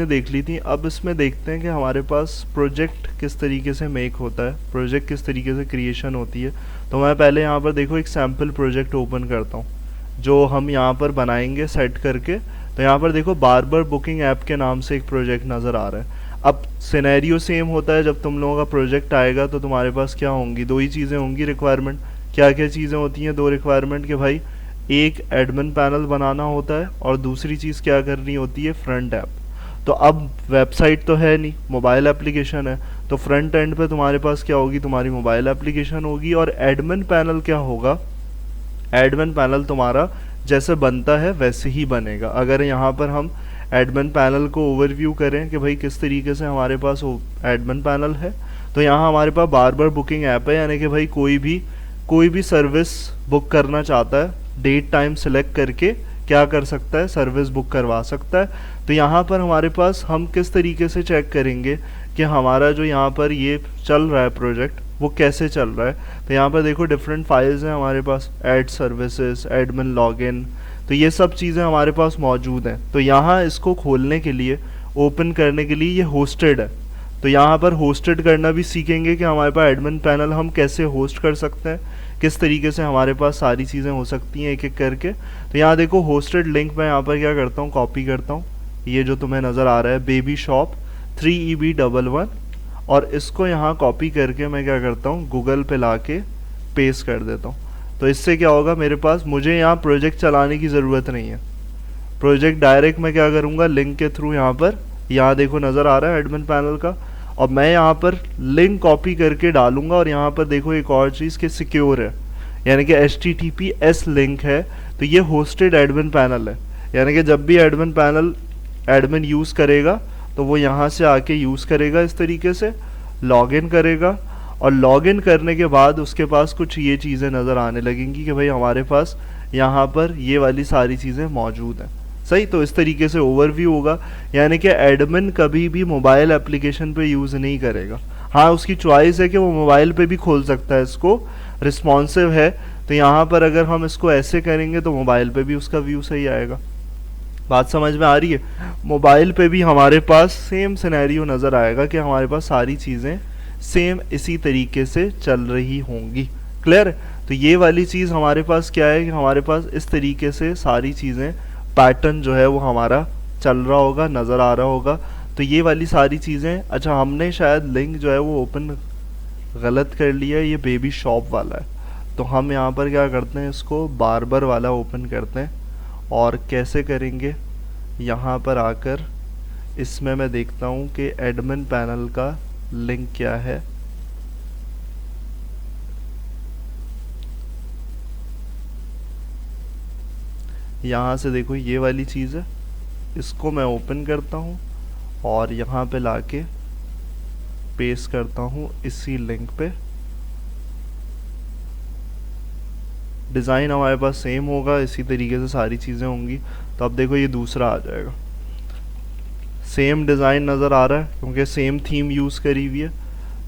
चीज़ें देख ली थी। अब इसमें देखते हैं कि हमारे पास प्रोजेक्ट किस तरीके से मेक होता है, प्रोजेक्ट किस तरीके से क्रिएशन होती है। तो मैं पहले यहाँ पर देखो एक सैम्पल प्रोजेक्ट ओपन करता हूँ जो हम यहाँ पर बनाएंगे सेट करके। तो यहाँ पर देखो बार्बर बुकिंग ऐप के नाम से एक प्रोजेक्ट नज़र आ रहा है। अब सिनेरियो सेम होता है, जब तुम लोगों का प्रोजेक्ट आएगा तो तुम्हारे पास क्या होंगी, दो ही चीज़ें होंगी रिक्वायरमेंट। क्या क्या चीज़ें होती हैं दो रिक्वायरमेंट के भाई, एक एडमिन पैनल बनाना होता है और दूसरी चीज़ क्या करनी होती है, फ्रंट ऐप। तो अब वेबसाइट तो है नहीं, मोबाइल एप्लीकेशन है, तो फ्रंट एंड पे तुम्हारे पास क्या होगी, तुम्हारी मोबाइल एप्लीकेशन होगी। और एडमिन पैनल क्या होगा, एडमिन पैनल तुम्हारा जैसे बनता है वैसे ही बनेगा। अगर यहाँ पर हम एडमिन पैनल को ओवरव्यू करें कि भाई किस तरीके से हमारे पास एडमिन पैनल है, तो यहाँ हमारे पास बार्बर बुकिंग ऐप है, यानी कि भाई कोई भी सर्विस बुक करना चाहता है, डेट टाइम सेलेक्ट करके क्या कर सकता है, सर्विस बुक करवा सकता है। तो यहाँ पर हमारे पास हम किस तरीके से चेक करेंगे कि हमारा जो यहाँ पर ये चल रहा है प्रोजेक्ट वो कैसे चल रहा है। तो यहाँ पर देखो डिफरेंट फाइल्स हैं हमारे पास, ऐड सर्विसेज, एडमिन लॉगिन, तो ये सब चीज़ें हमारे पास मौजूद हैं। तो यहाँ इसको खोलने के लिए, ओपन करने के लिए ये होस्टेड है, तो यहाँ पर होस्टेड करना भी सीखेंगे कि हमारे पास एडमिन पैनल हम कैसे होस्ट कर सकते हैं, किस तरीके से हमारे पास सारी चीज़ें हो सकती हैं एक एक करके। तो यहाँ देखो होस्टेड लिंक मैं यहाँ पर क्या करता हूँ, कॉपी करता हूँ, ये जो तुम्हें नज़र आ रहा है बेबी शॉप 3EB11, और इसको यहाँ कॉपी करके मैं क्या करता हूँ, गूगल पे ला के पेस्ट कर देता हूँ। तो इससे क्या होगा, मेरे पास, मुझे यहाँ प्रोजेक्ट चलाने की ज़रूरत नहीं है, प्रोजेक्ट डायरेक्ट मैं क्या करूँगा, लिंक के थ्रू यहाँ पर, यहाँ देखो नज़र आ रहा है एडमिन पैनल का, और मैं यहाँ पर लिंक कॉपी करके डालूंगा। और यहाँ पर देखो एक और चीज़ कि सिक्योर है, यानी कि HTTPS लिंक है, तो ये होस्टेड एडमिन पैनल है, यानी कि जब भी एडमिन पैनल एडमिन यूज़ करेगा तो वो यहाँ से आके यूज़ करेगा, इस तरीके से लॉगिन करेगा, और लॉगिन करने के बाद उसके पास कुछ ये चीज़ें नज़र आने लगेंगी कि भाई हमारे पास यहाँ पर ये वाली सारी चीज़ें मौजूद हैं। सही, तो इस तरीके से ओवरव्यू होगा, यानी कि एडमिन कभी भी मोबाइल एप्लीकेशन पे यूज़ नहीं करेगा। हाँ, उसकी चॉइस है कि वो मोबाइल पे भी खोल सकता है, इसको रिस्पॉन्सिव है। तो यहाँ पर अगर हम इसको ऐसे करेंगे तो मोबाइल पे भी उसका व्यू सही आएगा। बात समझ में आ रही है? मोबाइल पे भी हमारे पास सेम सिनेरियो नज़र आएगा कि हमारे पास सारी चीज़ें सेम इसी तरीके से चल रही होंगी। क्लियर है? तो ये वाली चीज़ हमारे पास क्या है कि हमारे पास इस तरीके से सारी चीज़ें, पैटर्न जो है वो हमारा चल रहा होगा, नज़र आ रहा होगा। तो ये वाली सारी चीज़ें, अच्छा हमने शायद लिंक जो है वो ओपन गलत कर लिया है, ये बेबी शॉप वाला है, तो हम यहाँ पर क्या करते हैं, इसको बार्बर वाला ओपन करते हैं। और कैसे करेंगे, यहाँ पर आकर इसमें मैं देखता हूँ कि एडमिन पैनल का लिंक क्या है। यहाँ से देखो ये वाली चीज़ है, इसको मैं ओपन करता हूँ और यहाँ पे लाके पेस्ट करता हूँ इसी लिंक पे। डिज़ाइन हमारे पास सेम होगा, इसी तरीके से सारी चीज़ें होंगी। तो अब देखो ये दूसरा आ जाएगा, सेम डिज़ाइन नज़र आ रहा है क्योंकि सेम थीम यूज़ करी हुई है।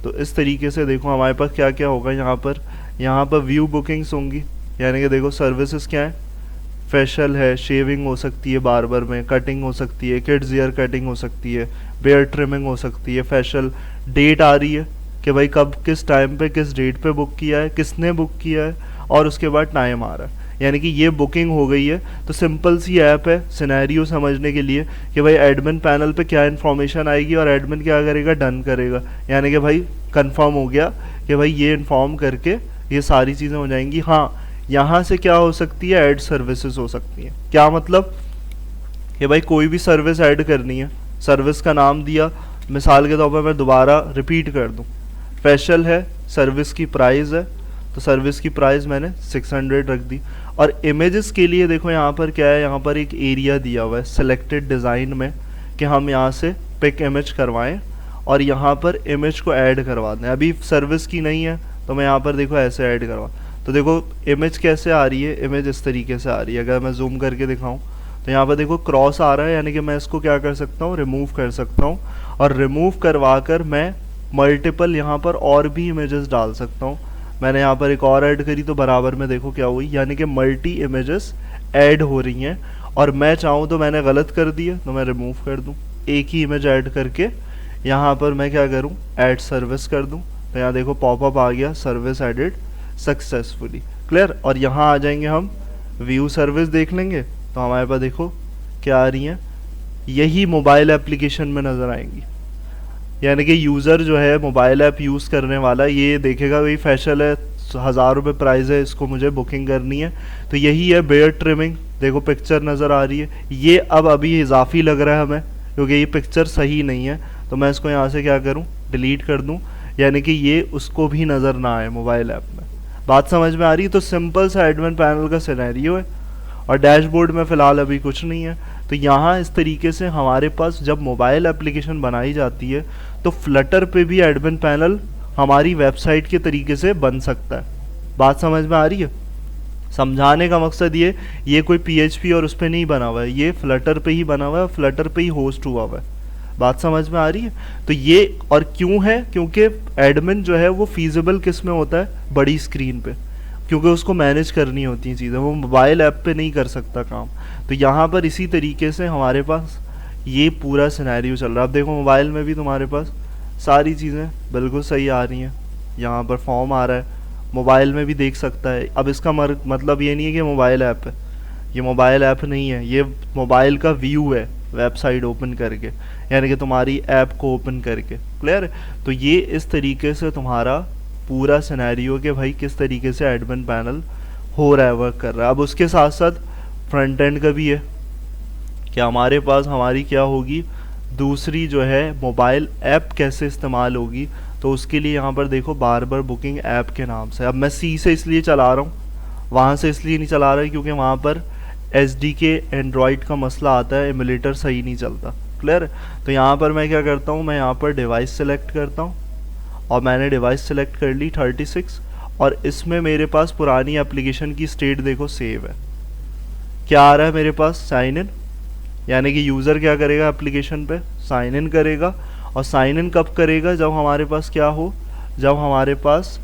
तो इस तरीके से देखो हमारे पास क्या क्या होगा, यहाँ पर व्यू बुकिंग्स होंगी, यानी कि देखो सर्विसेज क्या है, फेशियल है, शेविंग हो सकती है बार्बर में, कटिंग हो सकती है, किड्स ईयर कटिंग हो सकती है, बेयर ट्रिमिंग हो सकती है, फेशियल, डेट आ रही है कि भाई कब किस टाइम पे किस डेट पे बुक किया है, किसने बुक किया है, और उसके बाद टाइम आ रहा है, यानी कि ये बुकिंग हो गई है। तो सिंपल सी ऐप है सिनेरियो समझने के लिए कि भाई एडमिन पैनल पे क्या इन्फॉर्मेशन आएगी और एडमिन क्या करेगा, डन करेगा, यानी कि भाई कंफर्म हो गया कि भाई ये इन्फॉर्म करके ये सारी चीज़ें हो जाएंगी। हाँ, यहाँ से क्या हो सकती है, ऐड सर्विसेज हो सकती हैं। क्या मतलब कि भाई कोई भी सर्विस ऐड करनी है, सर्विस का नाम दिया, मिसाल के तौर पर मैं दोबारा रिपीट कर दूँ, फेशियल है, सर्विस की प्राइस है, तो सर्विस की प्राइस मैंने 600 रख दी। और इमेजेस के लिए देखो यहाँ पर क्या है, यहाँ पर एक एरिया दिया हुआ है सिलेक्टेड डिज़ाइन में कि हम यहाँ से पिक इमेज करवाएं और यहाँ पर इमेज को ऐड करवा दें। अभी सर्विस की नहीं है तो मैं यहाँ पर देखो ऐसे ऐड करवा, तो देखो इमेज कैसे आ रही है, इमेज इस तरीके से आ रही है। अगर मैं जूम करके दिखाऊं तो यहाँ पर देखो क्रॉस आ रहा है, यानी कि मैं इसको क्या कर सकता हूँ, रिमूव कर सकता हूँ, और रिमूव करवा कर मैं मल्टीपल यहाँ पर और भी इमेजेस डाल सकता हूँ। मैंने यहाँ पर एक और ऐड करी तो बराबर में देखो क्या हुई, यानी कि मल्टी इमेजेस ऐड हो रही हैं। और मैं चाहूँ तो, मैंने गलत कर दिया तो मैं रिमूव कर दूँ, एक ही इमेज ऐड करके यहाँ पर मैं क्या करूँ, ऐड सर्विस कर दूँ। तो यहाँ देखो पॉपअप आ गया, सर्विस एडेड सक्सेसफुली। क्लियर। और यहाँ आ जाएंगे हम, व्यू सर्विस देख लेंगे तो हमारे पास देखो क्या आ रही हैं, यही मोबाइल एप्लीकेशन में नज़र आएंगी। यानी कि यूज़र जो है मोबाइल ऐप यूज़ करने वाला, ये देखेगा वही फैशन है, 1000 रुपये प्राइस है, इसको मुझे बुकिंग करनी है, तो यही है बेयर्ड ट्रिमिंग। देखो पिक्चर नज़र आ रही है, ये अब अभी इजाफी लग रहा है हमें क्योंकि ये पिक्चर सही नहीं है, तो मैं इसको यहाँ से क्या करूँ, डिलीट कर दूँ, यानी कि ये उसको भी नज़र ना आए मोबाइल ऐप में। बात समझ में आ रही है। तो सिंपल सा एडमिन पैनल का सिनेरियो है और डैशबोर्ड में फ़िलहाल अभी कुछ नहीं है। तो यहाँ इस तरीके से हमारे पास जब मोबाइल एप्लीकेशन बनाई जाती है तो फ्लटर पे भी एडमिन पैनल हमारी वेबसाइट के तरीके से बन सकता है। बात समझ में आ रही है। समझाने का मकसद ये कोई PHP और उस पर नहीं बना हुआ है, ये फ्लटर पे ही बना हुआ है, फ्लटर पे ही होस्ट हुआ हुआ है। बात समझ में आ रही है। तो ये और क्यों है, क्योंकि एडमिन जो है वो फीजिबल किस में होता है, बड़ी स्क्रीन पे, क्योंकि उसको मैनेज करनी होती हैं चीज़ें, वो मोबाइल ऐप पे नहीं कर सकता काम। तो यहाँ पर इसी तरीके से हमारे पास ये पूरा सिनेरियो चल रहा है। अब देखो मोबाइल में भी तुम्हारे पास सारी चीज़ें बिल्कुल सही आ रही हैं, यहाँ पर फॉर्म आ रहा है, मोबाइल में भी देख सकता है। अब इसका मतलब ये नहीं है कि मोबाइल ऐप है, ये मोबाइल ऐप नहीं है, ये मोबाइल का व्यू है वेबसाइट ओपन करके, यानी कि तुम्हारी ऐप को ओपन करके। क्लियर। तो ये इस तरीके से तुम्हारा पूरा सिनेरियो कि भाई किस तरीके से एडमिन पैनल हो रहा है, वर्क कर रहा है। अब उसके साथ साथ फ्रंट एंड का भी है कि हमारे पास हमारी क्या होगी, दूसरी जो है मोबाइल ऐप कैसे इस्तेमाल होगी। तो उसके लिए यहाँ पर देखो बार बार बुकिंग ऐप के नाम से, अब मैं सी से इसलिए चला रहा हूँ, वहाँ से इसलिए नहीं चला रहा क्योंकि वहाँ पर SDK एंड्रॉयड का मसला आता है, एमुलेटर सही नहीं चलता। क्लियर। तो यहाँ पर मैं क्या करता हूँ, मैं यहाँ पर डिवाइस सेलेक्ट करता हूँ और मैंने डिवाइस सेलेक्ट कर ली 36, और इसमें मेरे पास पुरानी एप्लीकेशन की स्टेट देखो सेव है। क्या आ रहा है मेरे पास, साइन इन, यानी कि यूज़र क्या करेगा, एप्लीकेशन पे साइन इन करेगा। और साइन इन कब करेगा, जब हमारे पास क्या हो, जब हमारे पास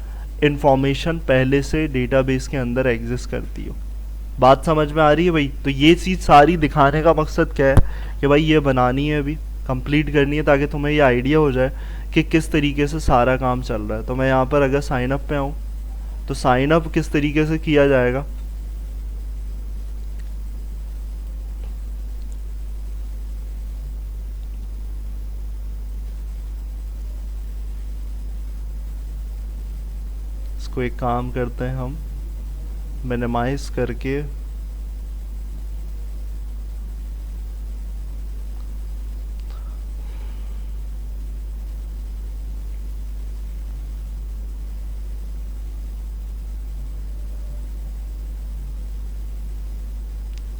इंफॉर्मेशन पहले से डेटाबेस के अंदर एग्जिस्ट करती हो। बात समझ में आ रही है भाई। तो ये चीज़ सारी दिखाने का मकसद क्या है कि भाई ये बनानी है, अभी कंप्लीट करनी है, ताकि तुम्हें ये आइडिया हो जाए कि किस तरीके से सारा काम चल रहा है। तो मैं यहाँ पर अगर साइन अप पे आऊँ तो साइन अप किस तरीके से किया जाएगा, इसको एक काम करते हैं हम, मिनिमाइज करके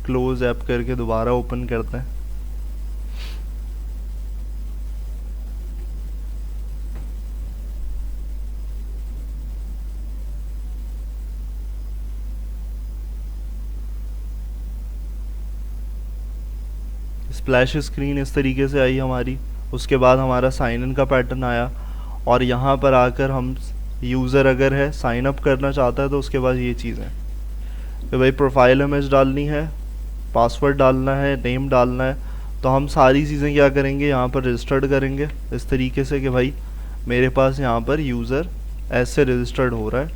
क्लोज ऐप करके दोबारा ओपन करते हैं। स्प्लैश स्क्रीन इस तरीके से आई हमारी। उसके बाद हमारा साइन इन का पैटर्न आया और यहाँ पर आकर हम यूज़र अगर है साइन अप करना चाहता है तो उसके बाद ये चीज़ है कि भाई प्रोफाइल इमेज डालनी है, पासवर्ड डालना है, नेम डालना है। तो हम सारी चीज़ें क्या करेंगे, यहाँ पर रजिस्टर्ड करेंगे इस तरीके से कि भाई मेरे पास यहाँ पर यूज़र ऐसे रजिस्टर्ड हो रहा है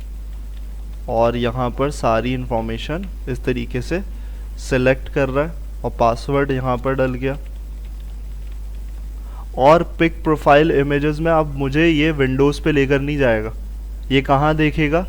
और यहाँ पर सारी इन्फॉर्मेशन इस तरीके से सिलेक्ट कर रहा है और पासवर्ड यहाँ पर डल गया। और पिक प्रोफाइल इमेजेस में अब मुझे ये विंडोज़ पे लेकर नहीं जाएगा, ये कहाँ देखेगा,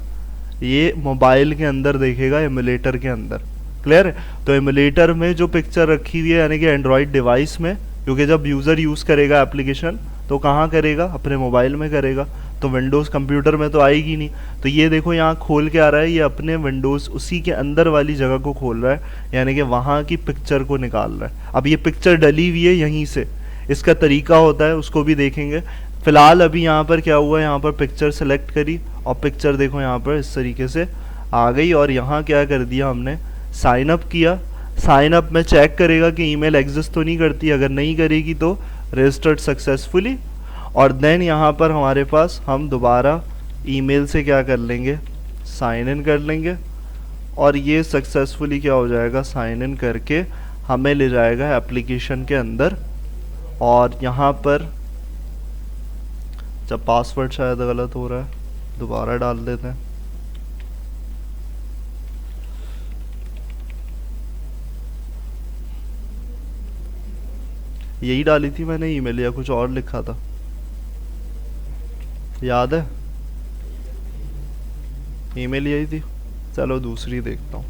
ये मोबाइल के अंदर देखेगा, एमुलेटर के अंदर। क्लियर है। तो एमुलेटर में जो पिक्चर रखी हुई है यानी कि एंड्रॉयड डिवाइस में, क्योंकि जब यूज़र यूज़ करेगा एप्लीकेशन तो कहाँ करेगा, अपने मोबाइल में करेगा, तो विंडोज़ कंप्यूटर में तो आएगी नहीं। तो ये देखो यहाँ खोल के आ रहा है, ये अपने विंडोज़ उसी के अंदर वाली जगह को खोल रहा है, यानी कि वहाँ की पिक्चर को निकाल रहा है। अब ये पिक्चर डली हुई है यहीं से, इसका तरीका होता है उसको भी देखेंगे। फ़िलहाल अभी यहाँ पर क्या हुआ है, यहाँ पर पिक्चर सेलेक्ट करी और पिक्चर देखो यहाँ पर इस तरीके से आ गई। और यहाँ क्या कर दिया हमने, साइन अप किया। साइन अप में चेक करेगा कि ईमेल एग्जिस्ट तो नहीं करती, अगर नहीं करेगी तो रजिस्टर्ड सक्सेसफुली। और देन यहाँ पर हमारे पास हम दोबारा ईमेल से क्या कर लेंगे, साइन इन कर लेंगे और ये सक्सेसफुली क्या हो जाएगा, साइन इन करके हमें ले जाएगा एप्लीकेशन के अंदर और यहाँ पर जब पासवर्ड शायद गलत हो रहा है, दोबारा डाल देते हैं। यही डाली थी मैंने ईमेल या कुछ और लिखा था, याद है? ईमेल यही थी। चलो दूसरी देखता हूँ।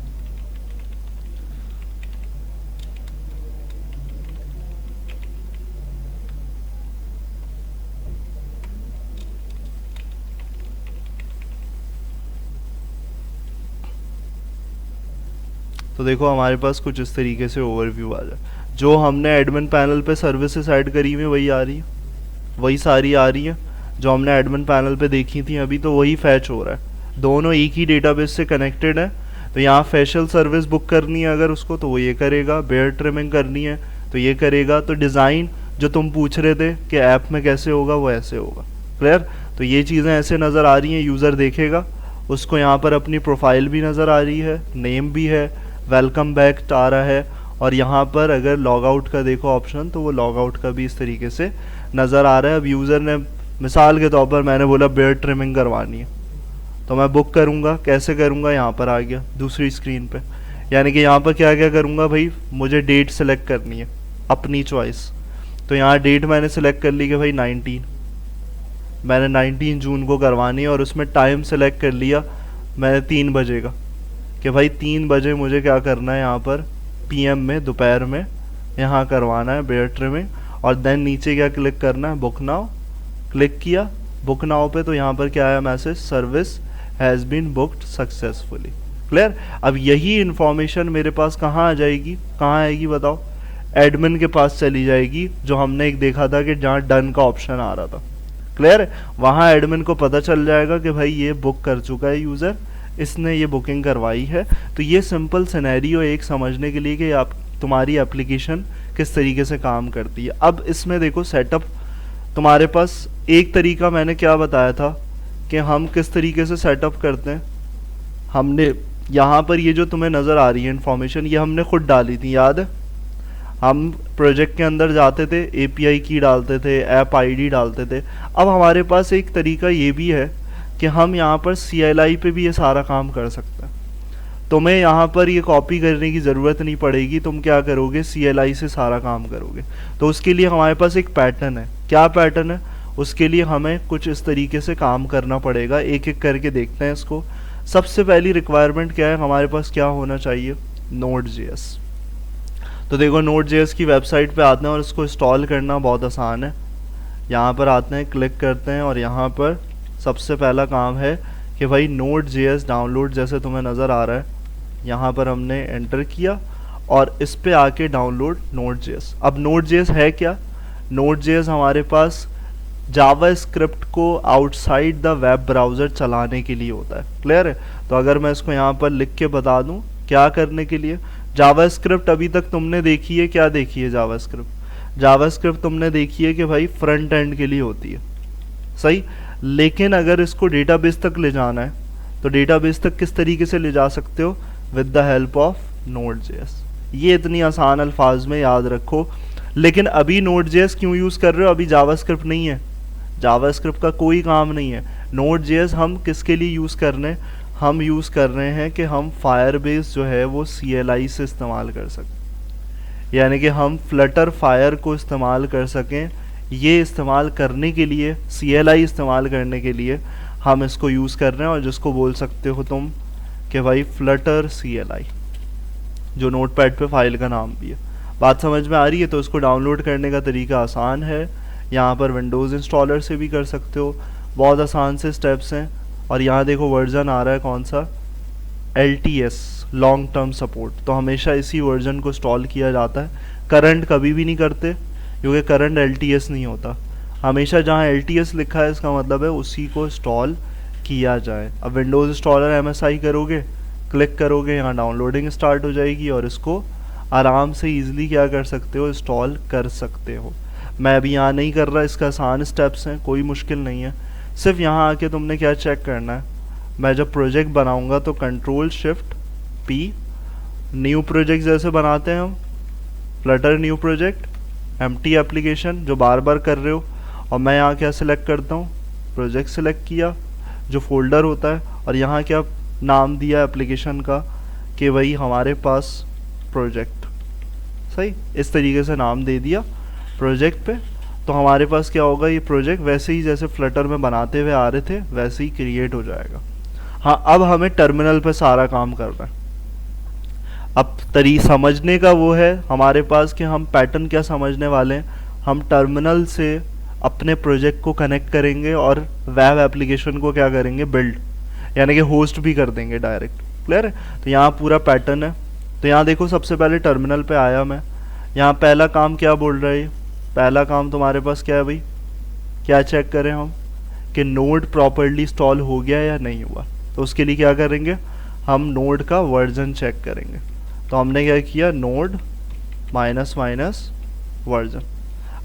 तो देखो हमारे पास कुछ इस तरीके से ओवरव्यू आ जाए। जो हमने एडमिन पैनल पे सर्विसेज ऐड करी हुई वही आ रही है, वही सारी आ रही है जो हमने एडमिन पैनल पे देखी थी अभी, तो वही फैच हो रहा है। दोनों एक ही डेटाबेस से कनेक्टेड है। तो यहाँ फेशियल सर्विस बुक करनी है अगर उसको, तो वो ये करेगा। बेयर ट्रिमिंग करनी है तो ये करेगा। तो डिज़ाइन जो तुम पूछ रहे थे कि ऐप में कैसे होगा, वो ऐसे होगा। क्लियर? तो ये चीज़ें ऐसे नज़र आ रही हैं, यूज़र देखेगा उसको। यहाँ पर अपनी प्रोफाइल भी नज़र आ रही है, नेम भी है, वेलकम बैक आ रहा है। और यहाँ पर अगर लॉग आउट का देखो ऑप्शन, तो वो लॉग आउट का भी इस तरीके से नज़र आ रहा है। अब यूज़र ने मिसाल के तौर पर मैंने बोला बेयर ट्रिमिंग करवानी है, तो मैं बुक करूँगा। कैसे करूँगा? यहाँ पर आ गया दूसरी स्क्रीन पे। यानी कि यहाँ पर क्या क्या करूँगा भाई, मुझे डेट सेलेक्ट करनी है अपनी चॉइस। तो यहाँ डेट मैंने सेलेक्ट कर ली कि भाई 19, मैंने 19 जून को करवानी है। और उसमें टाइम सेलेक्ट कर लिया मैंने 3 बजे का, कि भाई 3 बजे मुझे क्या करना है, यहाँ पर PM में, दोपहर में यहाँ करवाना है बेयर ट्रिमिंग। और देन नीचे क्या क्लिक करना है, बुक नाउ। क्लिक किया बुक नाउ पे, तो यहाँ पर क्या आया message, service has been booked successfully. Clear? अब यही इन्फॉर्मेशन मेरे पास कहाँ आ जाएगी, कहाँ आएगी बताओ? एडमिन के पास चली जाएगी, जो हमने एक देखा था कि जहाँ डन का ऑप्शन आ रहा था। क्लियर? वहाँ एडमिन को पता चल जाएगा कि भाई ये बुक कर चुका है यूज़र, इसने ये बुकिंग करवाई है। तो ये सिंपल सिनेरियो एक समझने के लिए कि आप तुम्हारी एप्लीकेशन किस तरीके से काम करती है। अब इसमें देखो सेटअप तुम्हारे पास एक तरीका मैंने क्या बताया था कि हम किस तरीके से सेटअप करते हैं। हमने यहाँ पर ये जो तुम्हें नज़र आ रही है इन्फॉर्मेशन, ये हमने खुद डाली थी, याद है? हम प्रोजेक्ट के अंदर जाते थे, API की डालते थे, ऐप ID डालते थे। अब हमारे पास एक तरीका ये भी है कि हम यहाँ पर CLI पे भी ये सारा काम कर सकते हैं। तुम्हें यहाँ पर ये कॉपी करने की ज़रूरत नहीं पड़ेगी। तुम क्या करोगे, CLI से सारा काम करोगे। तो उसके लिए हमारे पास एक पैटर्न है। क्या पैटर्न है? उसके लिए हमें कुछ इस तरीके से काम करना पड़ेगा। एक एक करके देखते हैं इसको। सबसे पहली रिक्वायरमेंट क्या है, हमारे पास क्या होना चाहिए, Node.js। तो देखो Node.js की वेबसाइट पे आते हैं और इसको इंस्टॉल करना बहुत आसान है। यहाँ पर आते हैं, क्लिक करते हैं और यहाँ पर सबसे पहला काम है कि भाई Node.js डाउनलोड, जैसे तुम्हें नज़र आ रहा है यहाँ पर हमने एंटर किया और इस पे आके डाउनलोड Node.js। अब Node.js है क्या? Node.js हमारे पास जावास्क्रिप्ट को आउटसाइड द वेब ब्राउज़र चलाने के लिए होता है। क्लियर है? तो अगर मैं इसको यहाँ पर लिख के बता दूँ क्या करने के लिए। जावास्क्रिप्ट अभी तक तुमने देखी है, क्या देखी है जावास्क्रिप्ट? जावास्क्रिप्ट तुमने देखी है कि भाई फ्रंट एंड के लिए होती है, सही। लेकिन अगर इसको डेटाबेस तक ले जाना है, तो डेटाबेस तक किस तरीके से ले जा सकते हो, with the help of Node.js। ये इतनी आसान अल्फाज में याद रखो। लेकिन अभी Node.js क्यों यूज़ कर रहे हो? अभी जावास्क्रिप्ट नहीं है, जावास्क्रिप्ट का कोई काम नहीं है। Node.js हम किसके लिए यूज़ कर रहे हैं? हम यूज़ कर रहे हैं कि हम फायरबेस जो है वो CLI से इस्तेमाल कर सकें, यानी कि हम फ्लटर फायर को इस्तेमाल कर सकें। ये इस्तेमाल करने के लिए, CLI इस्तेमाल करने के लिए हम इसको यूज़ कर रहे हैं, और जिसको बोल सकते हो तुम कि भाई फ्लटर CLI, जो नोटपैड पे फाइल का नाम भी है। बात समझ में आ रही है? तो इसको डाउनलोड करने का तरीका आसान है। यहाँ पर विंडोज़ इंस्टॉलर से भी कर सकते हो, बहुत आसान से स्टेप्स हैं। और यहाँ देखो वर्जन आ रहा है कौन सा, LTS, लॉन्ग टर्म सपोर्ट। तो हमेशा इसी वर्जन को इंस्टॉल किया जाता है, करंट कभी भी नहीं करते, क्योंकि करंट LTS नहीं होता। हमेशा जहाँ LTS लिखा है इसका मतलब है उसी को इंस्टॉल किया जाए। अब विंडोज़ इंस्टॉलर MSI करोगे, क्लिक करोगे, यहाँ डाउनलोडिंग स्टार्ट हो जाएगी और इसको आराम से ईजिली क्या कर सकते हो, इंस्टॉल कर सकते हो। मैं अभी यहाँ नहीं कर रहा, इसका आसान स्टेप्स हैं, कोई मुश्किल नहीं है। सिर्फ यहाँ आके तुमने क्या चेक करना है, मैं जब प्रोजेक्ट बनाऊँगा तो Ctrl+Shift+P, न्यू प्रोजेक्ट जैसे बनाते हैं हम, Flutter new project, empty application जो बार बार कर रहे हो, और मैं यहाँ क्या सिलेक्ट करता हूँ, प्रोजेक्ट सिलेक्ट किया जो फोल्डर होता है, और यहाँ क्या नाम दिया एप्लीकेशन का कि भाई हमारे पास प्रोजेक्ट, सही इस तरीके से नाम दे दिया प्रोजेक्ट पे। तो हमारे पास क्या होगा, ये प्रोजेक्ट वैसे ही जैसे फ्लटर में बनाते हुए आ रहे थे वैसे ही क्रिएट हो जाएगा। हाँ, अब हमें टर्मिनल पे सारा काम करना है। अब समझने का वो है हमारे पास कि हम पैटर्न क्या समझने वाले हैं। हम टर्मिनल से अपने प्रोजेक्ट को कनेक्ट करेंगे और वेब एप्लीकेशन को क्या करेंगे, बिल्ड, यानी कि होस्ट भी कर देंगे डायरेक्ट। क्लियर है? तो यहाँ पूरा पैटर्न है। तो यहाँ देखो सबसे पहले टर्मिनल पे आया मैं, यहाँ पहला काम क्या बोल रहा है, पहला काम तुम्हारे पास क्या है भाई, क्या चेक करें हम कि नोड प्रॉपर्ली इंस्टॉल हो गया या नहीं हुआ। तो उसके लिए क्या करेंगे, हम नोड का वर्जन चेक करेंगे। तो हमने क्या किया, नोड -- वर्जन।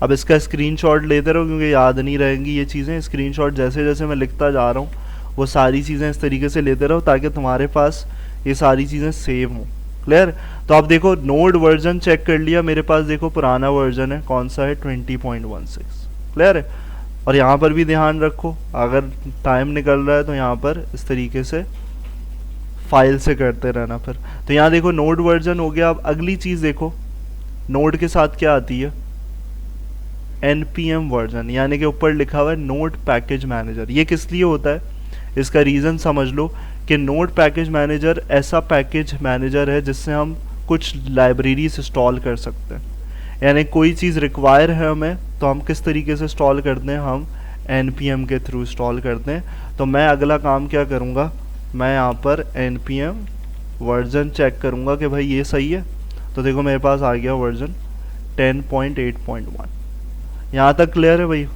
अब इसका स्क्रीनशॉट लेते रहो क्योंकि याद नहीं रहेंगी ये चीज़ें। स्क्रीनशॉट जैसे जैसे मैं लिखता जा रहा हूँ वो सारी चीज़ें इस तरीके से लेते रहो ताकि तुम्हारे पास ये सारी चीज़ें सेव हों। क्लियर? तो आप देखो नोड वर्जन चेक कर लिया, मेरे पास देखो पुराना वर्जन है, कौन सा है, 20.16। क्लियर है? और यहाँ पर भी ध्यान रखो, अगर टाइम निकल रहा है तो यहाँ पर इस तरीके से फाइल से करते रहना फिर। तो यहाँ देखो नोड वर्जन हो गया। अब अगली चीज़ देखो, नोड के साथ क्या आती है, npm वर्जन, यानी कि ऊपर लिखा हुआ है नोड पैकेज मैनेजर। ये किस लिए होता है, इसका रीज़न समझ लो कि नोड पैकेज मैनेजर ऐसा पैकेज मैनेजर है जिससे हम कुछ लाइब्रेरीज इंस्टॉल कर सकते हैं। यानी कोई चीज़ रिक्वायर है हमें तो हम किस तरीके से इंस्टॉल करते हैं, हम npm के थ्रू इंस्टॉल करते हैं। तो मैं अगला काम क्या करूँगा, मैं यहाँ पर npm वर्जन चेक करूँगा कि भाई ये सही है। तो देखो मेरे पास आ गया वर्जन 10.8.1। यहाँ तक क्लियर है भाई?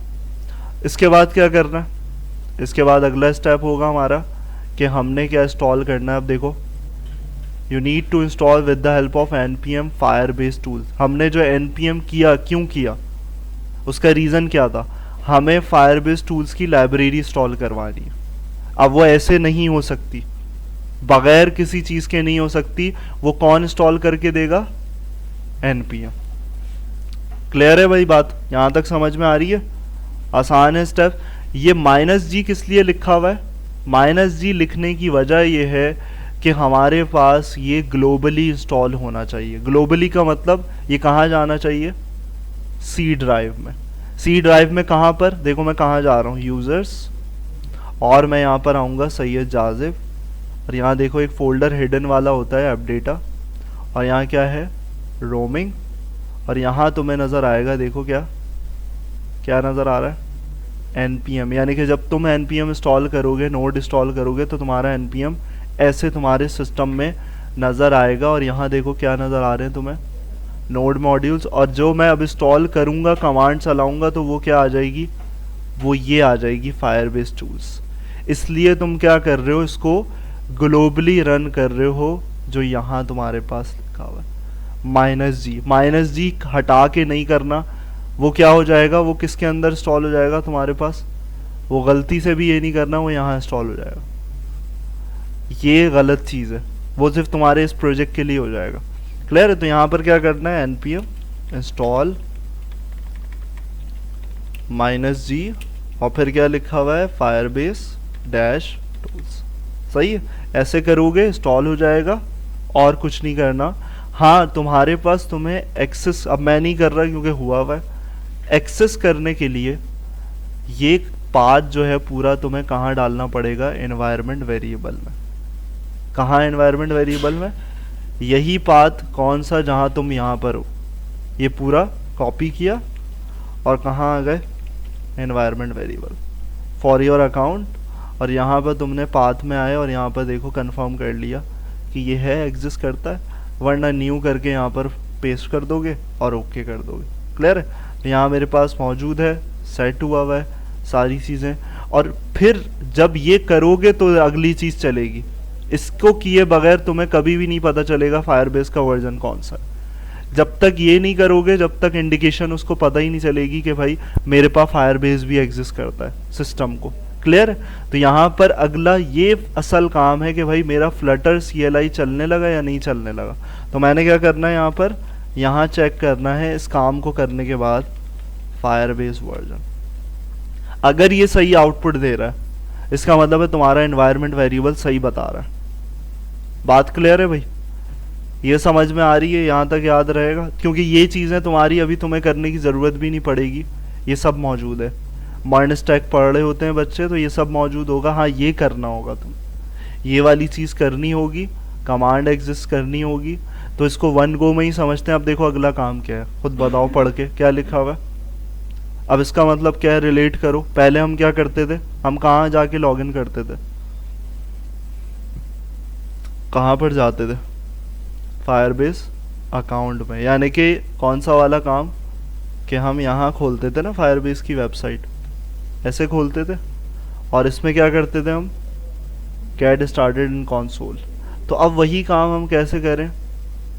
इसके बाद क्या करना है, इसके बाद अगला स्टेप होगा हमारा कि हमने क्या इंस्टॉल करना है। अब देखो, you need to install with the help of npm Firebase tools. हमने जो npm किया, क्यों किया, उसका रीज़न क्या था, हमें फायरबेस टूल्स की लाइब्रेरी इंस्टॉल करवानी है। अब वो ऐसे नहीं हो सकती, बगैर किसी चीज़ के नहीं हो सकती। वो कौन इंस्टॉल करके देगा, npm। क्लियर है भाई बात? यहाँ तक समझ में आ रही है? आसान है स्टेप। ये -g किस लिए लिखा हुआ है, -g लिखने की वजह ये है कि हमारे पास ये ग्लोबली इंस्टॉल होना चाहिए। ग्लोबली का मतलब ये कहाँ जाना चाहिए, सी ड्राइव में। सी ड्राइव में कहाँ पर, देखो मैं कहाँ जा रहा हूँ, यूज़र्स, और मैं यहाँ पर आऊँगा सैयद जाजिब, और यहाँ देखो एक फ़ोल्डर हिडन वाला होता है अपडेटा, और यहाँ क्या है, रोमिंग, और यहाँ तुम्हें नज़र आएगा, देखो क्या क्या नज़र आ रहा है, npm। यानी कि जब तुम npm इंस्टॉल करोगे, नोड इंस्टॉल करोगे, तो तुम्हारा npm ऐसे तुम्हारे सिस्टम में नज़र आएगा। और यहाँ देखो क्या नज़र आ रहे हैं तुम्हें, नोड मॉड्यूल्स। और जो मैं अब इंस्टॉल करूँगा, कमांड चलाऊँगा, तो वो क्या आ जाएगी, वो ये आ जाएगी फायरबेस टूल्स। इसलिए तुम क्या कर रहे हो, इसको ग्लोबली रन कर रहे हो, जो यहाँ तुम्हारे पास लिखा हुआ है -g हटा के नहीं करना। वो क्या हो जाएगा, वो किसके अंदर इंस्टॉल हो जाएगा तुम्हारे पास, वो गलती से भी ये नहीं करना, वो यहाँ इंस्टॉल हो जाएगा। ये गलत चीज़ है, वो सिर्फ तुम्हारे इस प्रोजेक्ट के लिए हो जाएगा। क्लियर है? तो यहाँ पर क्या करना है, npm इंस्टॉल -g, और फिर क्या लिखा हुआ है, फायरबेस -टूल्स। सही है? ऐसे करोगे इंस्टॉल हो जाएगा, और कुछ नहीं करना। हाँ, तुम्हारे पास तुम्हें एक्सेस, अब मैं नहीं कर रहा क्योंकि हुआ है, एक्सेस करने के लिए ये पाथ जो है पूरा तुम्हें कहाँ डालना पड़ेगा, एनवायरनमेंट वेरिएबल में। कहाँ एनवायरनमेंट वेरिएबल में, यही पाथ कौन सा, जहाँ तुम यहाँ पर हो, ये पूरा कॉपी किया और कहाँ आ गए, environment variable for your account. और यहाँ पर तुमने पाथ में आए और यहाँ पर देखो कंफर्म कर लिया कि ये है, एग्जिस्ट करता है, वरना न्यू करके यहाँ पर पेस्ट कर दोगे और ओके कर दोगे। क्लियर है? तो यहाँ मेरे पास मौजूद है, सेट हुआ हुआ है सारी चीज़ें। और फिर जब ये करोगे तो अगली चीज़ चलेगी। इसको किए बगैर तुम्हें कभी भी नहीं पता चलेगा फायरबेस का वर्जन कौन सा है। जब तक ये नहीं करोगे, जब तक इंडिकेशन उसको पता ही नहीं चलेगी कि भाई मेरे पास फायरबेस भी एग्जिस्ट करता है सिस्टम को। क्लियर? तो यहाँ पर अगला ये असल काम है कि भाई मेरा फ्लटर CLI चलने लगा या नहीं चलने लगा। तो मैंने क्या करना है, यहाँ पर यहाँ चेक करना है इस काम को करने के बाद फायरबेस वर्जन। अगर ये सही आउटपुट दे रहा है इसका मतलब है तुम्हारा एनवायरनमेंट वेरिएबल सही बता रहा है। बात क्लियर है भाई? ये समझ में आ रही है? यहाँ तक याद रहेगा, क्योंकि ये चीज़ें तुम्हारी अभी तुम्हें करने की ज़रूरत भी नहीं पड़ेगी, ये सब मौजूद है। मॉडर्न स्टैक पढ़ रहे होते हैं बच्चे तो ये सब मौजूद होगा। हाँ, ये करना होगा, तुम ये वाली चीज़ करनी होगी, कमांड एग्जिस्ट करनी होगी। तो इसको वन गो में ही समझते हैं। अब देखो अगला काम क्या है, खुद बताओ पढ़ के क्या लिखा हुआ है। अब इसका मतलब क्या है, रिलेट करो। पहले हम क्या करते थे, हम कहाँ जाके लॉगिन करते थे, कहाँ पर जाते थे, फायरबेस अकाउंट में। यानी कि कौन सा वाला काम कि हम यहाँ खोलते थे ना फायरबेस की वेबसाइट, ऐसे खोलते थे और इसमें क्या करते थे हम, गेट स्टार्टेड इन कंसोल। तो अब वही काम हम कैसे करें,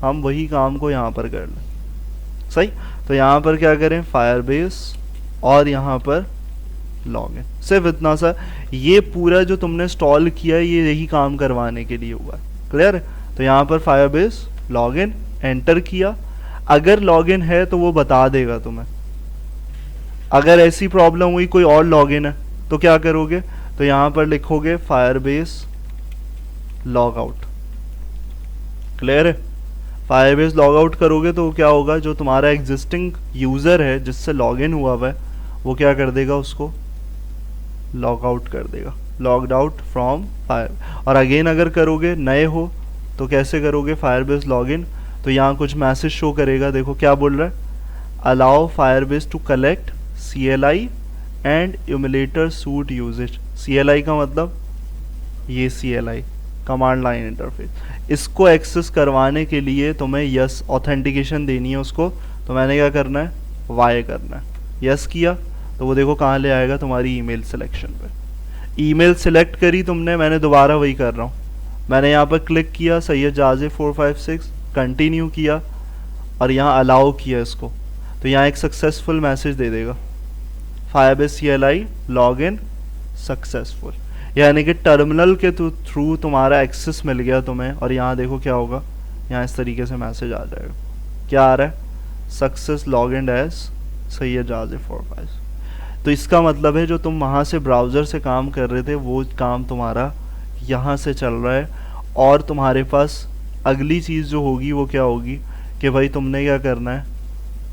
हम वही काम को यहाँ पर कर लें। सही, तो यहाँ पर क्या करें, फायरबेस और यहाँ पर लॉगिन। सिर्फ इतना सा, ये पूरा जो तुमने इंस्टॉल किया है ये यही काम करवाने के लिए हुआ है। क्लियर है? तो यहाँ पर फायरबेस लॉगिन एंटर किया। अगर लॉगिन है तो वो बता देगा तुम्हें। अगर ऐसी प्रॉब्लम हुई कोई और लॉगिन है तो क्या करोगे, तो यहाँ पर लिखोगे फायरबेस लॉग आउट। क्लियर है? फायरबेस लॉग आउट करोगे तो क्या होगा, जो तुम्हारा एग्जिस्टिंग यूज़र है जिससे लॉगिन हुआ हुआ है वो क्या कर देगा, उसको लॉग आउट कर देगा, लॉग्ड आउट फ्रॉम फायर। और अगेन अगर करोगे, नए हो तो कैसे करोगे, फायरबेस लॉगिन। तो यहाँ कुछ मैसेज शो करेगा, देखो क्या बोल रहा है, allow Firebase to collect CLI and emulator suite usages. CLI का मतलब ये CLI कमांड लाइन इंटरफेस। इसको एक्सेस करवाने के लिए तुम्हें यस ऑथेंटिकेशन देनी है उसको। तो मैंने क्या करना है, वाई करना है। यस किया तो वो देखो कहाँ ले आएगा, तुम्हारी ईमेल सिलेक्शन पे। ईमेल सिलेक्ट करी तुमने, मैंने दोबारा वही कर रहा हूँ। मैंने यहाँ पर क्लिक किया, सैयद जाजे 456, कंटिन्यू किया और यहाँ अलाउ किया इसको। तो यहाँ एक सक्सेसफुल मैसेज दे देगा, फायरबेस CLI लॉगिन सक्सेसफुल। यानी कि टर्मिनल के थ्रू तुम्हारा एक्सेस मिल गया तुम्हें। और यहाँ देखो क्या होगा, यहाँ इस तरीके से मैसेज आ जाएगा, क्या आ रहा है, सक्सेस लॉगिन एज सैयद जाजे 456। तो इसका मतलब है जो तुम वहाँ से ब्राउज़र से काम कर रहे थे वो काम तुम्हारा यहाँ से चल रहा है। और तुम्हारे पास अगली चीज़ जो होगी वो क्या होगी कि भाई तुमने क्या करना है,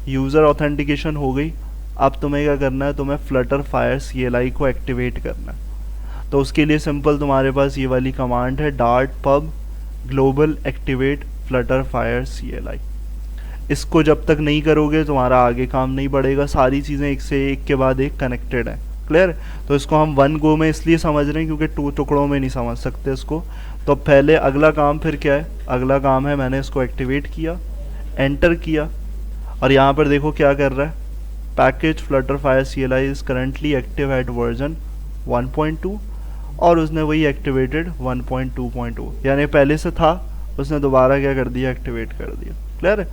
यूज़र ऑथेंटिकेशन हो गई। अब तुम्हें क्या करना है, तुम्हें फ्लटर फायर CLI को एक्टिवेट करना है। तो उसके लिए सिंपल तुम्हारे पास ये वाली कमांड है, dart pub global activate Flutter fire CLI। इसको जब तक नहीं करोगे तुम्हारा आगे काम नहीं बढ़ेगा। सारी चीज़ें एक से एक के बाद एक कनेक्टेड है। क्लियर? तो इसको हम वन गो में इसलिए समझ रहे हैं क्योंकि टू टुकड़ों में नहीं समझ सकते इसको। तो पहले अगला काम फिर क्या है, अगला काम है मैंने इसको एक्टिवेट किया, एंटर किया और यहाँ पर देखो क्या कर रहा है, package Flutter fire CLI is currently active at version 1.2 और उसने वही एक्टिवेटेड 1.2.0, यानी पहले से था उसने दोबारा क्या कर दिया, एक्टिवेट कर दिया। क्लियर है?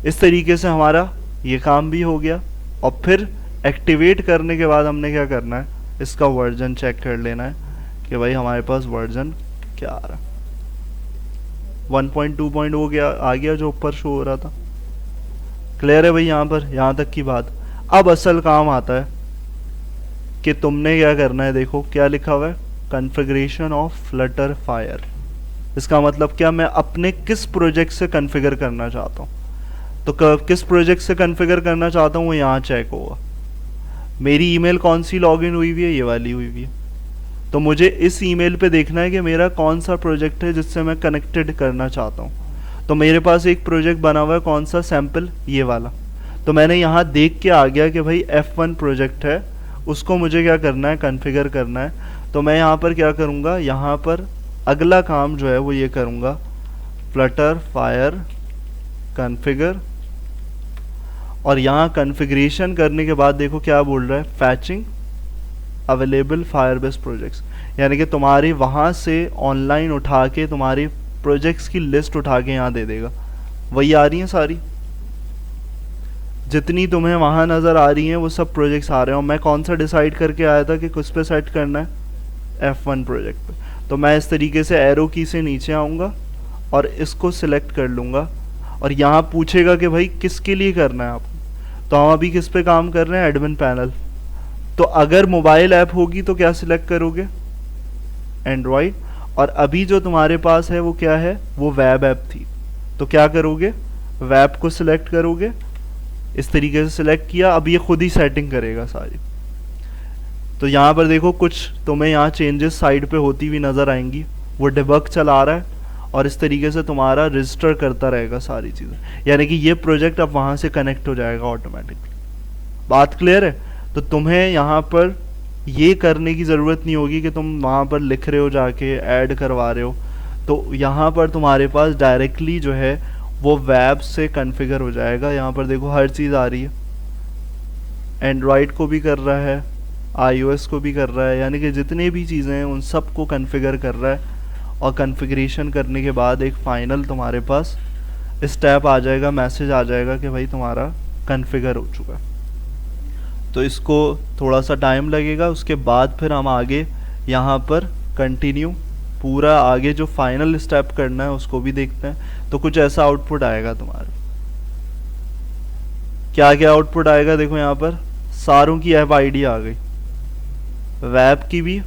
इस तरीके से हमारा ये काम भी हो गया। और फिर एक्टिवेट करने के बाद हमने क्या करना है, इसका वर्जन चेक कर लेना है कि भाई हमारे पास वर्जन क्या आ रहा है। 1.2 हो गया, आ गया जो ऊपर शो हो रहा था। क्लियर है भाई? यहाँ पर यहाँ तक की बात। अब असल काम आता है कि तुमने क्या करना है, देखो क्या लिखा हुआ है, कॉन्फ़िगरेशन ऑफ फ्लटर फायर। इसका मतलब क्या, मैं अपने किस प्रोजेक्ट से कॉन्फ़िगर करना चाहता हूँ। तो किस प्रोजेक्ट से कॉन्फ़िगर करना चाहता हूँ वो यहाँ चेक होगा। मेरी ईमेल कौन सी लॉगिन हुई हुई है, ये वाली हुई हुई है। तो मुझे इस ईमेल पे देखना है कि मेरा कौन सा प्रोजेक्ट है जिससे मैं कनेक्टेड करना चाहता हूँ। तो मेरे पास एक प्रोजेक्ट बना हुआ है, कौन सा, सैम्पल, ये वाला। तो मैंने यहाँ देख के आ गया कि भाई F1 प्रोजेक्ट है, उसको मुझे क्या करना है, कॉन्फ़िगर करना है। तो मैं यहाँ पर क्या करूँगा, यहाँ पर अगला काम जो है वो ये करूँगा, फ्लटर फायर कॉन्फ़िगर। और यहाँ कॉन्फ़िगरेशन करने के बाद देखो क्या बोल रहा है, फैचिंग अवेलेबल फायरबेस प्रोजेक्ट्स। यानी कि तुम्हारी वहाँ से ऑनलाइन उठा के तुम्हारी प्रोजेक्ट्स की लिस्ट उठा के यहाँ दे देगा। वही आ रही हैं सारी, जितनी तुम्हें वहाँ नज़र आ रही हैं वो सब प्रोजेक्ट्स आ रहे हैं। और मैं कौन सा डिसाइड करके आया था कि किस पे सेट करना है, F1 प्रोजेक्ट पे। तो मैं इस तरीके से एरो की से नीचे आऊँगा और इसको सिलेक्ट कर लूँगा और यहाँ पूछेगा कि भाई किसके लिए करना है आपको। तो हम अभी किस पे काम कर रहे हैं, एडमिन पैनल। तो अगर मोबाइल ऐप होगी तो क्या सिलेक्ट करोगे, एंड्रॉयड। और अभी जो तुम्हारे पास है वो क्या है, वो वेब ऐप थी, तो क्या करोगे, वेब को सिलेक्ट करोगे। इस तरीके से सिलेक्ट किया, अब ये खुद ही सेटिंग करेगा सारी। तो यहाँ पर देखो कुछ तुम्हें यहाँ चेंजेस साइड पे होती हुई नज़र आएंगी, वो डिबग चला रहा है और इस तरीके से तुम्हारा रजिस्टर करता रहेगा सारी चीज़ें, यानी कि ये प्रोजेक्ट अब वहाँ से कनेक्ट हो जाएगा ऑटोमेटिकली। बात क्लियर है। तो तुम्हें यहाँ पर ये करने की ज़रूरत नहीं होगी कि तुम वहाँ पर लिख रहे हो जाके ऐड करवा रहे हो, तो यहाँ पर तुम्हारे पास डायरेक्टली जो है वो वेब से कॉन्फ़िगर हो जाएगा। यहाँ पर देखो हर चीज़ आ रही है, एंड्रॉयड को भी कर रहा है, iOS को भी कर रहा है, यानी कि जितने भी चीज़ें हैं उन सब को कॉन्फ़िगर कर रहा है। और कॉन्फ़िगरेशन करने के बाद एक फ़ाइनल तुम्हारे पास स्टेप आ जाएगा, मैसेज आ जाएगा कि भाई तुम्हारा कॉन्फ़िगर हो चुका है। तो इसको थोड़ा सा टाइम लगेगा, उसके बाद फिर हम आगे यहाँ पर कंटिन्यू पूरा आगे जो फाइनल स्टेप करना है उसको भी देखते हैं। तो कुछ ऐसा आउटपुट आएगा तुम्हारे, क्या क्या आउटपुट आएगा देखो, यहाँ पर सारों की ऐप आईडी आ गई, वेब की भी,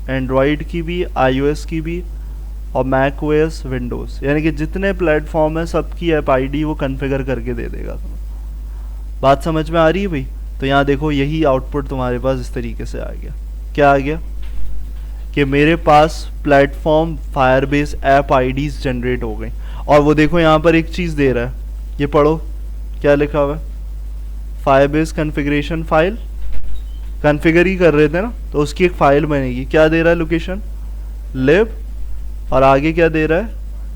एंड्रॉयड की भी, iOS की भी और मैक ओएस, विंडोज़, यानी कि जितने प्लेटफॉर्म है सबकी ऐप आईडी वो कॉन्फ़िगर करके दे देगा तुम्हें। बात समझ में आ रही है भाई। तो यहाँ देखो यही आउटपुट तुम्हारे पास इस तरीके से आ गया। क्या आ गया कि मेरे पास platform Firebase app IDs generate हो गई। और वो देखो यहाँ पर एक चीज़ दे रहा है, ये पढ़ो क्या लिखा हुआ है, फायरबेस कॉन्फ़िगरेशन फाइल, कॉन्फ़िगर ही कर रहे थे ना, तो उसकी एक फ़ाइल बनेगी। क्या दे रहा है, लोकेशन लिब, और आगे क्या दे रहा है,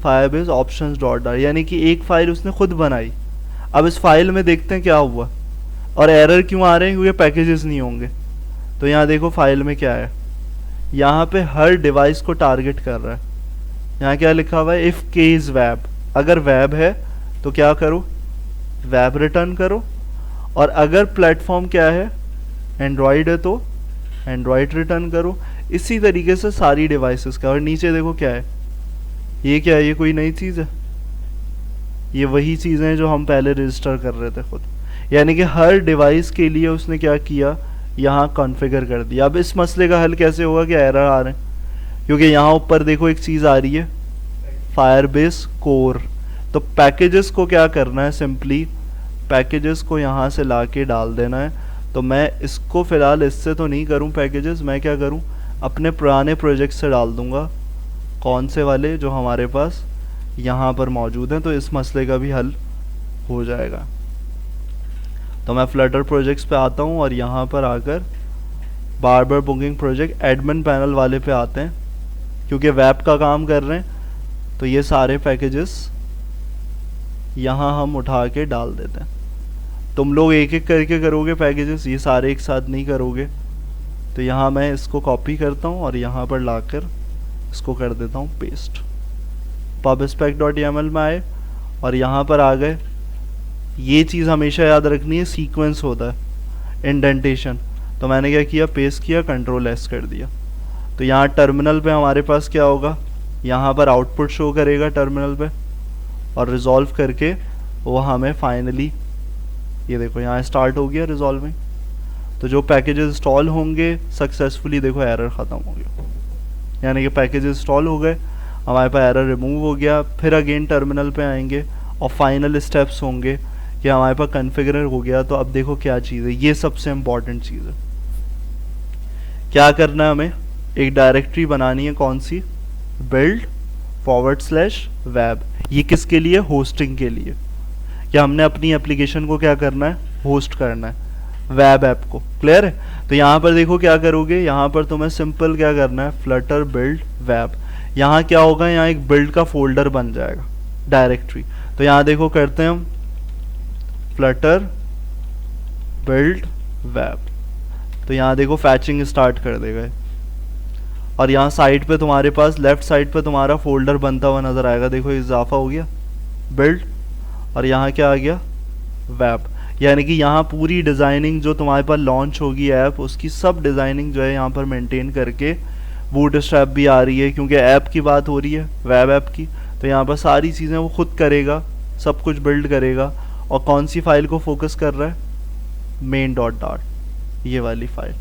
फायरबेस ऑप्शंस डॉट डार, यानी कि एक फ़ाइल उसने खुद बनाई। अब इस फाइल में देखते हैं क्या हुआ और एरर क्यों आ रहे हैं, क्योंकि पैकेजेस नहीं होंगे। तो यहाँ देखो फाइल में क्या है, यहाँ पे हर डिवाइस को टारगेट कर रहा है। यहाँ क्या लिखा हुआ है, इफ़ के इज़ वेब, अगर वेब है तो क्या करो, वेब रिटर्न करो। और अगर प्लेटफॉर्म क्या है, एंड्रॉयड है तो एंड्रॉयड रिटर्न करो। इसी तरीके से सारी डिवाइसेस का। और नीचे देखो क्या है, ये क्या है, ये कोई नई चीज़ है, ये वही चीज़ें हैं जो हम पहले रजिस्टर कर रहे थे खुद, यानी कि हर डिवाइस के लिए उसने क्या किया, यहाँ कॉन्फ़िगर कर दिया। अब इस मसले का हल कैसे होगा कि एरर आ रहे हैं, क्योंकि यहाँ ऊपर देखो एक चीज़ आ रही है, फायरबेस कोर। तो पैकेजेस को क्या करना है, सिंपली पैकेजेस को यहाँ से ला के डाल देना है। तो मैं इसको फ़िलहाल इससे तो नहीं करूँ पैकेजेस, मैं क्या करूँ, अपने पुराने प्रोजेक्ट से डाल दूँगा, कौन से वाले जो हमारे पास यहाँ पर मौजूद हैं। तो इस मसले का भी हल हो जाएगा। तो मैं फ्लटर प्रोजेक्ट्स पे आता हूँ और यहाँ पर आकर barber booking project admin panel वाले पे आते हैं, क्योंकि वेब का काम कर रहे हैं। तो ये सारे पैकेजेस यहाँ हम उठा के डाल देते हैं। तुम लोग एक एक करके करोगे पैकेजेस, ये सारे एक साथ नहीं करोगे। तो यहाँ मैं इसको कॉपी करता हूँ और यहाँ पर लाकर इसको कर देता हूँ पेस्ट। pubspec.yaml में आए और यहाँ पर आ गए। ये चीज़ हमेशा याद रखनी है, सीक्वेंस होता है, इंडेंटेशन। तो मैंने क्या किया, पेस्ट किया, कंट्रोल एस कर दिया। तो यहाँ टर्मिनल पे हमारे पास क्या होगा, यहाँ पर आउटपुट शो करेगा टर्मिनल पे, और रिजॉल्व करके वो हमें फाइनली, ये देखो यहाँ स्टार्ट हो गया रिजॉल्विंग। तो जो पैकेजेस इंस्टॉल होंगे सक्सेसफुली, देखो एरर ख़त्म हो गया, यानी कि पैकेजेस इंस्टॉल हो गए, हमारे पास एरर रिमूव हो गया। फिर अगेन टर्मिनल पे आएंगे और फाइनल स्टेप्स होंगे कि हमारे पास कॉन्फ़िगर हो गया। तो अब देखो क्या चीज़ है, ये सबसे इम्पॉर्टेंट चीज़ है। क्या करना है हमें, एक डायरेक्टरी बनानी है, कौन सी, build/web। ये किसके लिए, होस्टिंग के लिए, क्या हमने अपनी एप्लीकेशन को क्या करना है, होस्ट करना है, वेब ऐप को। क्लियर है। तो यहाँ पर देखो क्या करोगे, यहाँ पर तुम्हें सिंपल क्या करना है, फ्लटर बिल्ड वेब। यहाँ क्या होगा, यहाँ एक बिल्ड का फोल्डर बन जाएगा, डायरेक्टरी। तो यहाँ देखो करते हैं हम फ्लटर बिल्ड वेब। तो यहाँ देखो फैचिंग स्टार्ट कर देगा और यहाँ साइड पे तुम्हारे पास लेफ्ट साइड पे तुम्हारा फोल्डर बनता हुआ नज़र आएगा। देखो इजाफा हो गया बिल्ड, और यहाँ क्या आ गया, वेब। यानी कि यहाँ पूरी डिज़ाइनिंग जो तुम्हारे पास लॉन्च होगी ऐप, उसकी सब डिज़ाइनिंग जो है यहाँ पर मेंटेन करके, बूटस्ट्रैप भी आ रही है क्योंकि ऐप की बात हो रही है, वेब ऐप की। तो यहाँ पर सारी चीज़ें वो खुद करेगा, सब कुछ बिल्ड करेगा। और कौन सी फाइल को फोकस कर रहा है, मेन डॉट डॉट, ये वाली फाइल,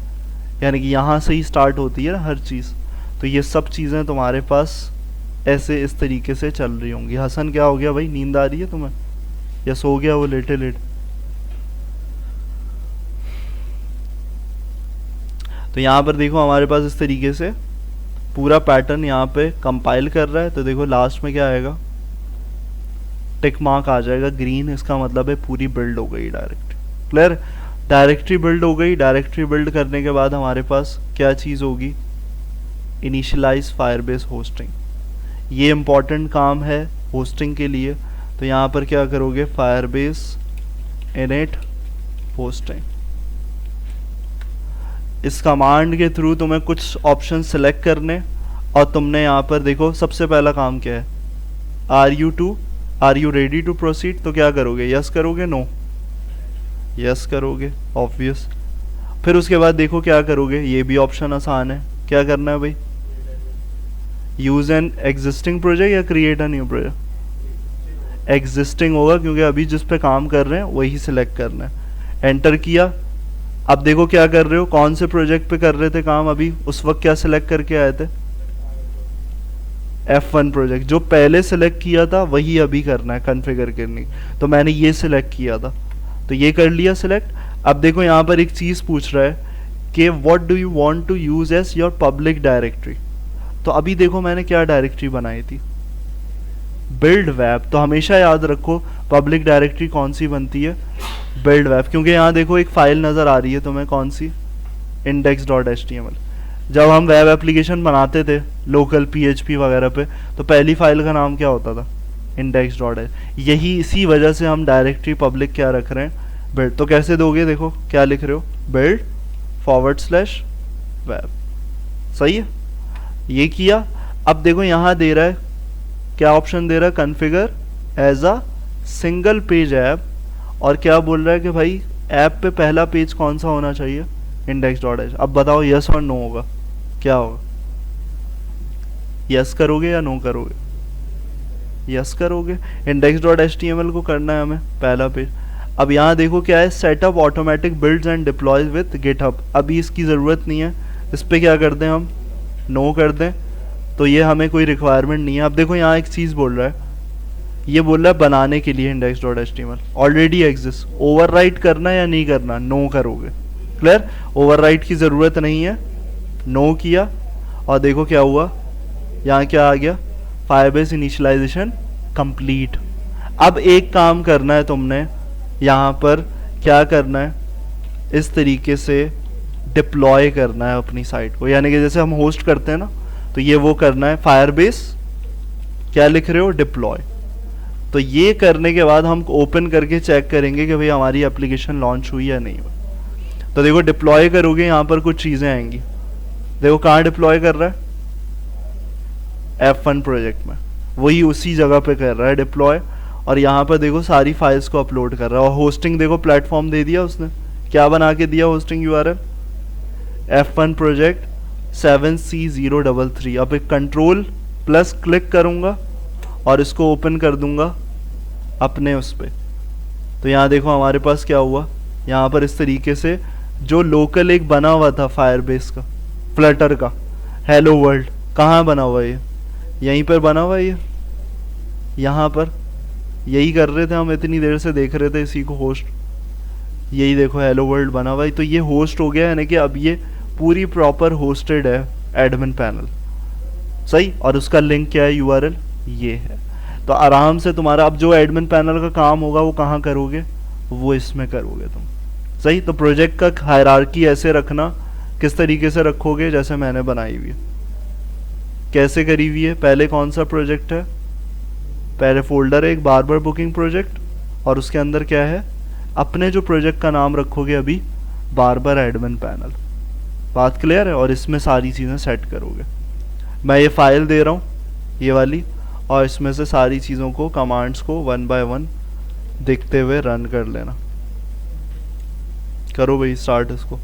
यानी कि यहाँ से ही स्टार्ट होती है ना हर चीज़। तो ये सब चीज़ें तुम्हारे पास ऐसे इस तरीके से चल रही होंगी। हसन क्या हो गया भाई, नींद आ रही है तुम्हें या सो गया वो लेटे लेट? तो यहाँ पर देखो हमारे पास इस तरीके से पूरा पैटर्न यहाँ पे कंपाइल कर रहा है। तो देखो लास्ट में क्या आएगा, टिक मार्क आ जाएगा ग्रीन, इसका मतलब है पूरी बिल्ड हो गई डायरेक्टरी। क्लियर, डायरेक्टरी बिल्ड हो गई। डायरेक्टरी बिल्ड करने के बाद हमारे पास क्या चीज़ होगी, इनिशियलाइज फायरबेस होस्टिंग। ये इम्पॉर्टेंट काम है होस्टिंग के लिए। तो यहाँ पर क्या करोगे, फायरबेस इनिट होस्टिंग। इस कमांड के थ्रू तुम्हें कुछ ऑप्शन सेलेक्ट करने, और तुमने यहाँ पर देखो सबसे पहला काम क्या है, are you ready to proceed. तो क्या करोगे, यस करोगे, नो, यस करोगे ऑब्वियस। फिर उसके बाद देखो क्या करोगे, ये भी ऑप्शन आसान है, क्या करना है भाई, यूज एन एग्जिस्टिंग प्रोजेक्ट या create a new project. Existing होगा क्योंकि अभी जिस पे काम कर रहे हैं वही सिलेक्ट करना है। एंटर किया। अब देखो क्या कर रहे हो, कौन से प्रोजेक्ट पे कर रहे थे काम अभी, उस वक्त क्या सिलेक्ट करके आए थे, F1 प्रोजेक्ट। जो पहले सिलेक्ट किया था वही अभी करना है कॉन्फ़िगर करनी। तो मैंने ये सिलेक्ट किया था, तो ये कर लिया सिलेक्ट। अब देखो यहाँ पर एक चीज़ पूछ रहा है कि what do you want to use as your public directory. तो अभी देखो मैंने क्या डायरेक्टरी बनाई थी, बिल्ड वेब। तो हमेशा याद रखो पब्लिक डायरेक्टरी कौन सी बनती है, बिल्ड वेब। क्योंकि यहाँ देखो एक फाइल नज़र आ रही है तुम्हें, कौन सी, index.html। जब हम वेब एप्लीकेशन बनाते थे लोकल PHP वगैरह पे, तो पहली फाइल का नाम क्या होता था, index.html। यही इसी वजह से हम डायरेक्टरी पब्लिक क्या रख रहे हैं, बिल्ड। तो कैसे दोगे, देखो क्या लिख रहे हो, build/web। सही है, ये किया। अब देखो यहाँ दे रहा है, क्या ऑप्शन दे रहा है, configure as a single page app. और क्या बोल रहा है कि भाई ऐप पे पहला पेज कौन सा होना चाहिए, index.html। अब बताओ यस और नो होगा, क्या होगा, यस करोगे या नो करोगे, यस करोगे। index.html को करना है हमें पहला पेज। अब यहाँ देखो क्या है, setup automatic builds and deploys with GitHub. अभी इसकी ज़रूरत नहीं है, इस पर क्या कर दें हम, नो कर दें, तो ये हमें कोई रिक्वायरमेंट नहीं है। अब देखो यहाँ एक चीज़ बोल रहा है, ये बोल रहा है बनाने के लिए index.html ऑलरेडी एग्जिस्ट, ओवरराइट करना या नहीं करना, नो करोगे। क्लियर, ओवरराइट की ज़रूरत नहीं है, नो किया। और देखो क्या हुआ, यहाँ क्या आ गया, फायरबेस इनिशियलाइजेशन कंप्लीट। अब एक काम करना है तुमने, यहाँ पर क्या करना है, इस तरीके से डिप्लॉय करना है अपनी साइट को। यानी कि जैसे हम होस्ट करते हैं ना, तो ये वो करना है, फायरबेस क्या लिख रहे हो, डिप्लॉय। तो ये करने के बाद हम ओपन करके चेक करेंगे कि भाई हमारी एप्लीकेशन लॉन्च हुई या नहीं हुई। तो देखो डिप्लॉय करोगे, यहाँ पर कुछ चीज़ें आएंगी। देखो कहाँ डिप्लॉय कर रहा है, F1 प्रोजेक्ट में, वही उसी जगह पे कर रहा है डिप्लॉय। और यहाँ पर देखो सारी फाइल्स को अपलोड कर रहा है। और होस्टिंग देखो प्लेटफॉर्म दे दिया उसने, क्या बना के दिया, hosting URL F1 project 7C033। अब एक कंट्रोल प्लस क्लिक करूँगा और इसको ओपन कर दूंगा अपने उस पर। तो यहाँ देखो हमारे पास क्या हुआ, यहाँ पर इस तरीके से जो लोकल एक बना हुआ था फायरबेस का, फ्लटर का, हेलो वर्ल्ड, कहाँ बना हुआ है, यहीं पर बना हुआ है ये, यहाँ पर यही कर रहे थे हम, इतनी देर से देख रहे थे इसी को होस्ट। यही देखो हेलो वर्ल्ड बना हुआ है। तो ये होस्ट हो गया, यानी कि अब ये पूरी प्रॉपर होस्टेड है एडमिन पैनल। सही, और उसका लिंक क्या है, URL ये है। तो आराम से तुम्हारा अब जो एडमिन पैनल का काम होगा वो कहाँ करोगे, वो इसमें करोगे तुम। सही, तो प्रोजेक्ट का हायरार्की ऐसे रखना, किस तरीके से रखोगे, जैसे मैंने बनाई हुई है। कैसे करी हुई है, पहले कौन सा प्रोजेक्ट है, पहले फोल्डर है एक बार्बर बुकिंग प्रोजेक्ट, और उसके अंदर क्या है, अपने जो प्रोजेक्ट का नाम रखोगे अभी बार्बर एडमिन पैनल। बात क्लियर है, और इसमें सारी चीज़ें सेट करोगे। मैं ये फाइल दे रहा हूँ, ये वाली, और इसमें से सारी चीज़ों को, कमांड्स को 1 बाय 1 देखते हुए रन कर लेना। करो भाई स्टार्ट इसको।